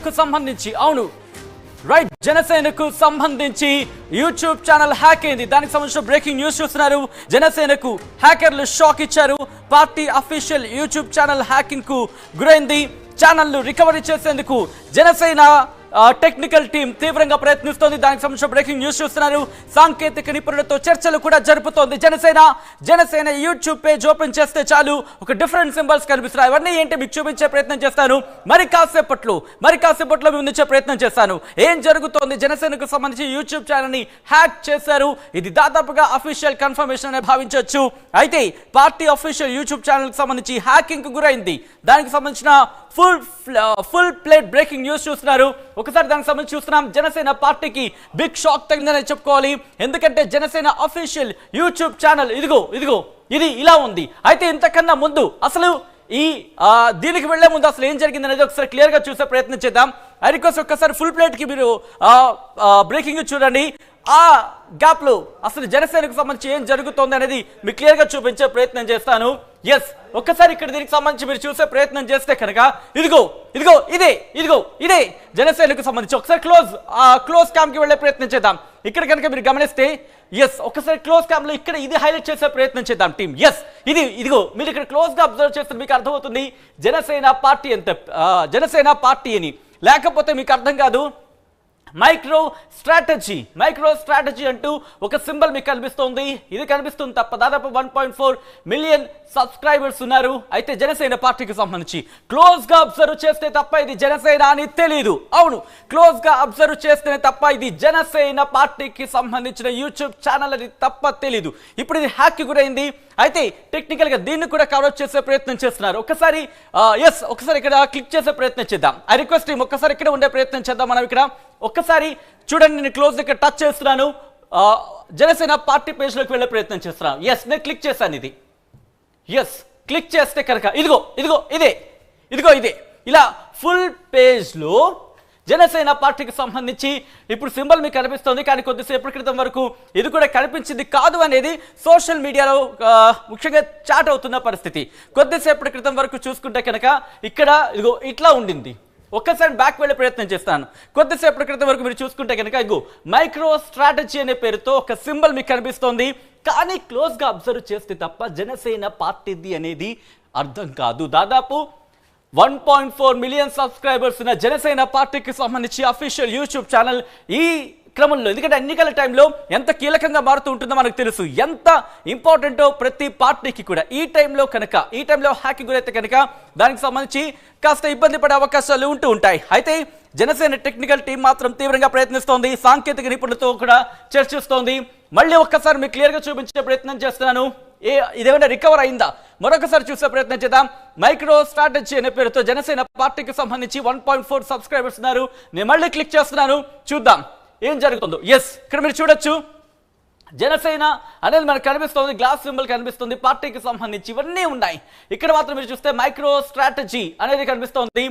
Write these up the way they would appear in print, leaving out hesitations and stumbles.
జనసేనకు సంబంధించి అవును రైట్ జనసేనకు సంబంధించి యూట్యూబ్ ఛానల్ హ్యాక్ అయింది. దానికి సంబంధించిన బ్రేకింగ్ న్యూస్ చూస్తున్నారు. జనసేనకు హ్యాకర్లు షాక్ ఇచ్చారు. Party official YouTube channel hacking కు గురైంది. ఛానల్ రికవరీ చేసేందుకు జనసేన టెక్నికల్ టీం తీవ్రంగా ప్రయత్నిస్తోంది. దానికి సంబంధించిన బ్రేకింగ్ న్యూస్ చూస్తున్నారు. సాంకేతిక నిపుణులతో చర్చలు కూడా జరుపుతోంది జనసేన యూట్యూబ్ పేజ్ ఓపెన్ చేస్తే చాలు ఒక డిఫరెంట్ సింబల్స్ కనిపిస్తున్నాయి. అవన్నీ ఏంటి మీకు చూపించే ప్రయత్నం చేస్తాను. మరి కాసేపట్లో ముందుంచే ప్రయత్నం చేస్తాను. ఏం జరుగుతోంది? జనసేనకు సంబంధించి యూట్యూబ్ ఛానల్ ని హ్యాక్ చేశారు. ఇది దాదాపుగా అఫీషియల్ కన్ఫర్మేషన్ అనే భావించవచ్చు. అయితే పార్టీ అఫీషియల్ యూట్యూబ్ ఛానల్ కి సంబంధించి హ్యాకింగ్ కు గురైంది. దానికి సంబంధించిన ఫుల్ ప్లేట్ బ్రేకింగ్ న్యూస్ చూస్తున్నారు. ఒకసారి దానికి సంబంధించి చూస్తున్నాం. జనసేన పార్టీకి బిగ్ షాక్ తగిలిందని చెప్పుకోవాలి. ఎందుకంటే జనసేన అఫీషియల్ యూట్యూబ్ ఛానల్ ఇదిగో ఇది ఇలా ఉంది. అయితే ఇంతకన్నా ముందు అసలు ఈ దీనికి వెళ్లే ముందు అసలు ఏం జరిగింది అనేది ఒకసారి క్లియర్ గా చూసే ప్రయత్నం చేద్దాం. అది కోసం ఒక్కసారి ఫుల్ ప్లేట్ కి మీరు బ్రేకింగ్ చూడండి. ఆ గ్యాప్ లో అసలు జనసేనకు సంబంధించి ఏం జరుగుతోంది అనేది మీకు క్లియర్ గా చూపించే ప్రయత్నం చేస్తాను. ఎస్ ఒక్కసారి ఇక్కడ దీనికి సంబంధించి మీరు చూసే ప్రయత్నం చేస్తే కనుక ఇదిగో ఇదే జనసేనకు సంబంధించి ఒకసారి క్లోజ్ క్యామ్ కి వెళ్లే ప్రయత్నం చేద్దాం. ఇక్కడ కనుక మీరు గమనిస్తే ఎస్ ఒక్కసారి క్లోజ్ క్యామ్ లో ఇక్కడ ఇది హైలైట్ చేసే ప్రయత్నం చేద్దాం టీమ్. ఎస్ ఇదిగో మీరు ఇక్కడ క్లోజ్ గా అబ్జర్వ్ చేస్తే మీకు అర్థమవుతుంది జనసేన పార్టీ అని. లేకపోతే మీకు అర్థం కాదు. మైక్రో స్ట్రాటజీ అంటూ ఒక సింబల్ మీకు కనిపిస్తోంది. ఇది కనిపిస్తుంది తప్ప దాదాపు 1.4 మిలియన్ సబ్స్క్రైబర్స్ ఉన్నారు. అయితే జనసేన పార్టీకి సంబంధించి క్లోజ్ గా అబ్జర్వ్ చేస్తే తప్ప ఇది జనసేన అని తెలియదు. అవును, క్లోజ్ గా అబ్జర్వ్ చేస్తేనే తప్ప ఇది జనసేన పార్టీకి సంబంధించిన యూట్యూబ్ ఛానల్ అని తప్ప తెలియదు. ఇప్పుడు ఇది హ్యాక్ కి గురైంది. అయితే టెక్నికల్ గా దీన్ని కూడా కవర్ చేసే ప్రయత్నం చేస్తున్నారు. ఒకసారి ఇక్కడ క్లిక్ చేసే ప్రయత్నం చేద్దాం. ఐ రిక్వెస్ట్ టీమ్ ఒక్కసారి ఇక్కడ ఉండే ప్రయత్నం చేద్దాం. మనం ఇక్కడ ఒక్కసారి చూడండి, నేను క్లోజ్ ఇక్కడ టచ్ చేస్తున్నాను. జనసేన పార్టీ పేజ్ లోకి వెళ్ళే ప్రయత్నం చేస్తున్నాను. ఎస్ నేను క్లిక్ చేశాను. ఇది ఎస్ క్లిక్ చేస్తే కనుక ఇదిగో ఇదే ఇలా ఫుల్ పేజ్ లో జనసేన పార్టీకి సంబంధించి ఇప్పుడు సింబల్ మీకు కనిపిస్తుంది. కానీ కొద్దిసేపటి క్రితం వరకు ఇది కూడా కనిపించింది కాదు అనేది సోషల్ మీడియాలో ముఖ్యంగా చాట్ అవుతున్న పరిస్థితి. కొద్దిసేపటి క్రితం వరకు చూసుకుంటే కనుక ఇక్కడ ఇట్లా ఉండింది. ఒక్కసారి బ్యాక్ వెళ్ళే ప్రయత్నం చేస్తాను. కొద్దిసేపటి క్రితం వరకు మీరు చూసుకుంటే కనుక మైక్రో స్ట్రాటజీ అనే పేరుతో ఒక సింబల్ మీకు కనిపిస్తోంది. కానీ క్లోజ్ గా అబ్జర్వ్ చేస్తే తప్ప జనసేన పార్టీది అనేది అర్థం కాదు. దాదాపు 1.4 మిలియన్ సబ్స్క్రైబర్స్ ఉన్న జనసేన పార్టీకి సంబంధించి అఫీషియల్ యూట్యూబ్ ఛానల్ ఈ క్రమంలో, ఎందుకంటే ఎన్నికల టైంలో ఎంత కీలకంగా మారుతూ ఉంటుందో మనకు తెలుసు, ఎంత ఇంపార్టెంటో ప్రతి పార్టీకి కూడా. ఈ టైంలో హ్యాకింగ్ గురైతే కనుక దానికి సంబంధించి కాస్త ఇబ్బంది పడే అవకాశాలు ఉంటూ ఉంటాయి. అయితే జనసేన టెక్నికల్ టీం మాత్రం తీవ్రంగా ప్రయత్నిస్తోంది. సాంకేతిక నిపుణులతో కూడా చర్చిస్తోంది. మళ్ళీ ఒక్కసారి మీకు క్లియర్ గా చూపించే ప్రయత్నం చేస్తున్నాను. ఇదేమైనా రికవర్ అయిందా మరొకసారి చూసే ప్రయత్నం చేద్దాం. మైక్రో స్ట్రాటజీ అనే పేరుతో జనసేన పార్టీకి సంబంధించి 1.4 సబ్స్క్రైబర్స్ ఉన్నారు. నేను మళ్ళీ క్లిక్ చేస్తున్నాను, చూద్దాం ఏం జరుగుతుందో. ఎస్ ఇక్కడ మీరు చూడొచ్చు జనసేన అనేది మనకు కనిపిస్తుంది. గ్లాస్ సింబల్ కనిపిస్తుంది. పార్టీకి సంబంధించి ఇవన్నీ ఉన్నాయి. ఇక్కడ మాత్రం మీరు చూస్తే మైక్రో స్ట్రాటజీ అనేది కనిపిస్తుంది.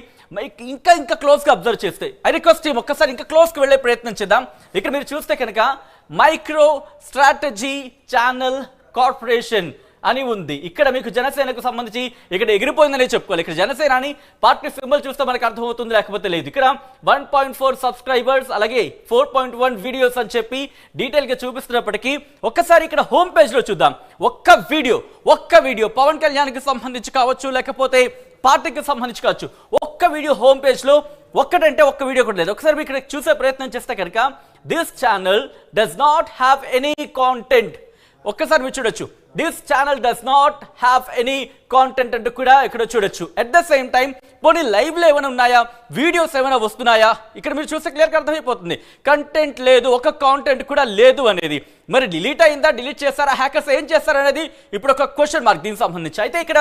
ఇంకా క్లోజ్ గా అబ్జర్వ్ చేస్తే ఐ రిక్వెస్ట్ టీమ్ ఒక్కసారి ఇంకా క్లోజ్ కి వెళ్లే ప్రయత్నం చేద్దాం. ఇక్కడ మీరు చూస్తే కనుక మైక్రో స్ట్రాటజీ ఛానల్ కార్పొరేషన్ అని ఉంది. ఇక్కడ మీకు జనసేనకు సంబంధించి ఇక్కడ ఎగిరిపోయిందనే చెప్పుకోవాలి. ఇక్కడ జనసేన అని పార్టీ సింబల్ చూస్తే మనకు అర్థమవుతుంది, లేకపోతే లేదు. ఇక్కడ 1.4 సబ్స్క్రైబర్స్ అలాగే 4.1 వీడియోస్ అని చెప్పి డీటెయిల్ గా చూపిస్తున్నప్పటికీ ఒక్కసారి ఇక్కడ హోమ్ పేజ్ లో చూద్దాం. ఒక్క వీడియో పవన్ కళ్యాణ్ కి సంబంధించి కావచ్చు, లేకపోతే పార్టీకి సంబంధించి కావచ్చు, ఒక్క వీడియో హోమ్ పేజ్ లో ఒక్కటంటే ఒక్క వీడియో కూడా లేదు. ఒకసారి ఇక్కడ చూసే ప్రయత్నం చేస్తే కనుక this channel does not have any content. ఒక్కసారి మీరు చూడొచ్చు, this channel does not have any content అంటూ కూడా ఇక్కడ చూడొచ్చు. అట్ ద సేమ్ టైం పోనీ లైవ్ లో ఏమైనా ఉన్నాయా, వీడియోస్ ఏమైనా వస్తున్నాయా, ఇక్కడ మీరు చూస్తే క్లియర్ గా అర్థమైపోతుంది. కంటెంట్ లేదు, ఒక కాంటెంట్ కూడా లేదు అనేది. మరి డిలీట్ అయిందా, డిలీట్ చేస్తారా, హ్యాకర్స్ ఏం చేస్తారా అనేది ఇప్పుడు ఒక క్వశ్చన్ మార్క్ దీనికి సంబంధించి. అయితే ఇక్కడ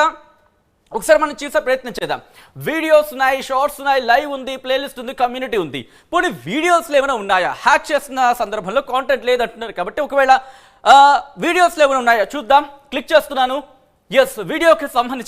ఒకసారి మనం చూసే ప్రయత్నం చేద్దాం. వీడియోస్ ఉన్నాయి, షార్ట్స్ ఉన్నాయి, లైవ్ ఉంది, ప్లేలిస్ట్ ఉంది, కమ్యూనిటీ ఉంది. పోనీ వీడియోస్లో ఏమైనా ఉన్నాయా? హ్యాక్ చేస్తున్న సందర్భంలో కాంటెంట్ లేదంటున్నారు కాబట్టి ఒకవేళ వీడియోస్లో ఏమైనా ఉన్నాయా చూద్దాం. క్లిక్ చేస్తున్నాను. ఎస్ వీడియోకి సంబంధించి